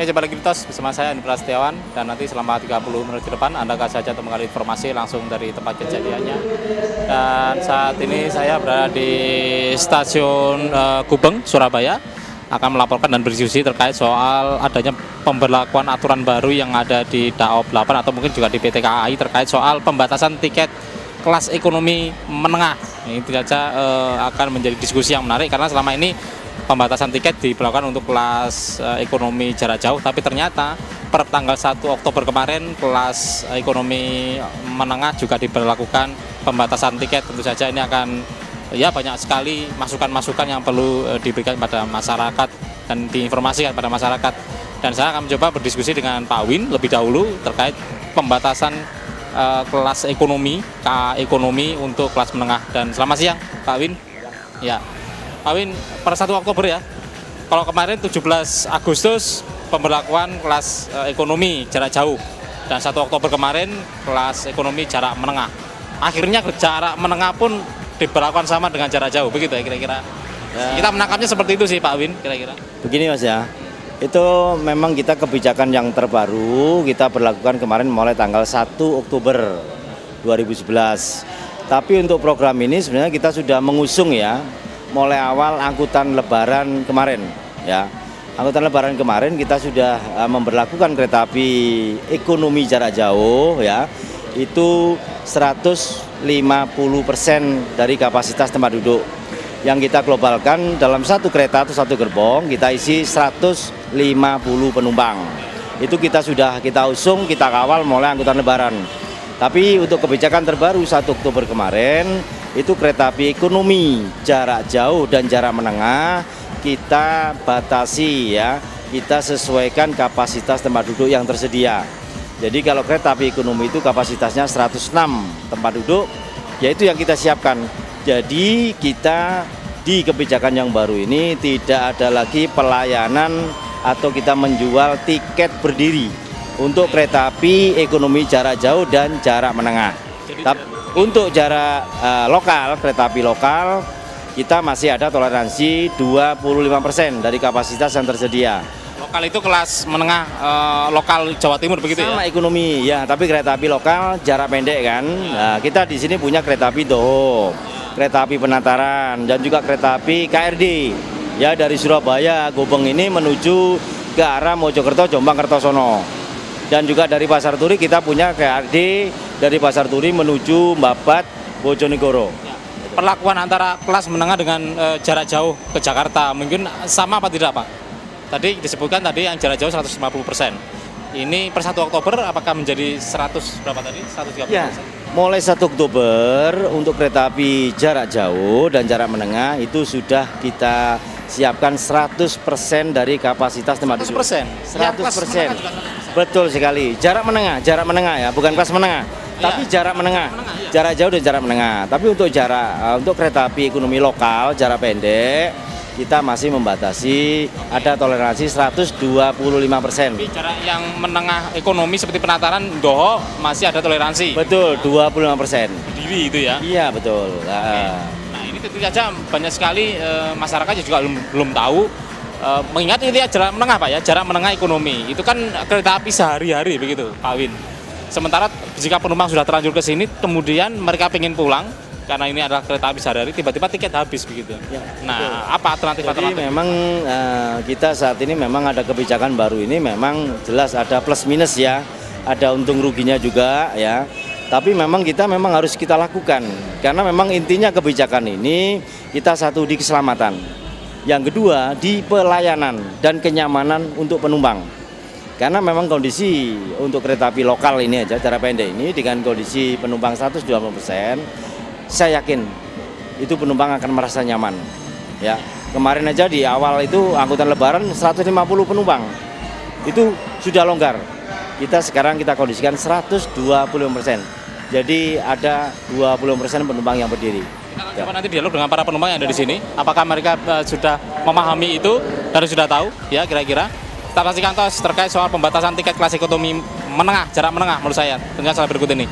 Oke, jumpa lagi di TOS bersama saya Andi Prasetyawan, dan nanti selama 30 menit ke depan Anda akan saja mengalami informasi langsung dari tempat kejadiannya. Dan saat ini saya berada di stasiun Gubeng, Surabaya, akan melaporkan dan berdiskusi terkait soal adanya pemberlakuan aturan baru yang ada di Daob 8 atau mungkin juga di PT KAI terkait soal pembatasan tiket kelas ekonomi menengah. Ini tidak saja akan menjadi diskusi yang menarik karena selama ini pembatasan tiket diberlakukan untuk kelas ekonomi jarak jauh, tapi ternyata per tanggal 1 Oktober kemarin kelas ekonomi menengah juga diberlakukan pembatasan tiket. Tentu saja ini akan banyak sekali masukan-masukan yang perlu diberikan pada masyarakat dan diinformasikan pada masyarakat. Dan saya akan mencoba berdiskusi dengan Pak Win lebih dahulu terkait pembatasan kelas ekonomi, ekonomi untuk kelas menengah. Dan selamat siang Pak Win. Ya. Pak Win, per 1 Oktober ya, kalau kemarin 17 Agustus pemberlakuan kelas ekonomi jarak jauh, dan 1 Oktober kemarin kelas ekonomi jarak menengah. Akhirnya jarak menengah pun diberlakukan sama dengan jarak jauh, begitu ya kira-kira. Ya. Kita menangkapnya seperti itu sih Pak Win, kira-kira. Begini Mas ya, itu memang kita kebijakan yang terbaru kita berlakukan kemarin mulai tanggal 1 Oktober 2011. Tapi untuk program ini sebenarnya kita sudah mengusung ya, mulai awal angkutan lebaran kemarin ya. Angkutan lebaran kemarin kita sudah memberlakukan kereta api ekonomi jarak jauh ya. Itu 150% dari kapasitas tempat duduk. Yang kita globalkan dalam satu kereta atau satu gerbong kita isi 150 penumpang. Itu kita usung, kita kawal mulai angkutan lebaran. Tapi untuk kebijakan terbaru 1 Oktober kemarin itu kereta api ekonomi jarak jauh dan jarak menengah kita batasi ya, kita sesuaikan kapasitas tempat duduk yang tersedia. Jadi kalau kereta api ekonomi itu kapasitasnya 106 tempat duduk, yaitu yang kita siapkan. Jadi kita di kebijakan yang baru ini tidak ada lagi pelayanan atau kita menjual tiket berdiri untuk kereta api ekonomi jarak jauh dan jarak menengah. Untuk jarak lokal, kereta api lokal, kita masih ada toleransi 25% dari kapasitas yang tersedia. Lokal itu kelas menengah lokal Jawa Timur begitu ya? Sama ekonomi ya, tapi kereta api lokal jarak pendek kan. Nah, kita di sini punya kereta api Toho, kereta api Penataran, dan juga kereta api KRD. Ya dari Surabaya, Gubeng ini menuju ke arah Mojokerto, Jombang, Kertosono. Dan juga dari Pasar Turi kita punya KRD dari Pasar Turi menuju Babat, Bojonegoro. Ya. Perlakuan antara kelas menengah dengan jarak jauh ke Jakarta mungkin sama apa tidak Pak? Tadi disebutkan tadi yang jarak jauh 150%. Ini per 1 Oktober apakah menjadi 100 berapa tadi? 130%? Ya, mulai 1 Oktober untuk kereta api jarak jauh dan jarak menengah itu sudah kita siapkan 100% dari kapasitas tempat duduk. 100%? 100%. Betul sekali. Jarak menengah ya, bukan kelas menengah. Ya. Tapi jarak menengah. Ya. Jarak jauh dan jarak menengah. Tapi untuk untuk kereta api ekonomi lokal, jarak pendek, kita masih membatasi ada toleransi 125%. Tapi jarak yang menengah ekonomi seperti Penataran, Toho masih ada toleransi. Betul, 25%. Berdiri itu ya? Iya, betul. Nah, ini tentu saja banyak sekali masyarakat juga belum tahu. Mengingat ini ya jarak menengah Pak ya, jarak menengah ekonomi. Itu kan kereta api sehari-hari begitu Pak Win. Sementara jika penumpang sudah terlanjur ke sini, kemudian mereka ingin pulang, karena ini adalah kereta api sehari-hari, tiba-tiba tiket habis begitu. Ya, nah, apa alternatif? Jadi memang kita saat ini memang ada kebijakan baru ini, memang jelas ada plus minus ya, ada untung ruginya juga ya. Tapi memang harus kita lakukan, karena memang intinya kebijakan ini kita satu di keselamatan, yang kedua di pelayanan dan kenyamanan untuk penumpang. Karena memang kondisi untuk kereta api lokal ini aja jarak pendek ini dengan kondisi penumpang 120%, saya yakin itu penumpang akan merasa nyaman. Ya, kemarin aja di awal itu angkutan lebaran 150 penumpang. Itu sudah longgar. Sekarang kita kondisikan 120%. Jadi ada 20% penumpang yang berdiri. Kita coba nanti dialog dengan para penumpang yang ada di sini. Apakah mereka sudah memahami itu dan sudah tahu ya kira-kira? Kita saksikan TOS terkait soal pembatasan tiket kelas ekonomi menengah, jarak menengah menurut saya. Tentunya setelah berikut ini.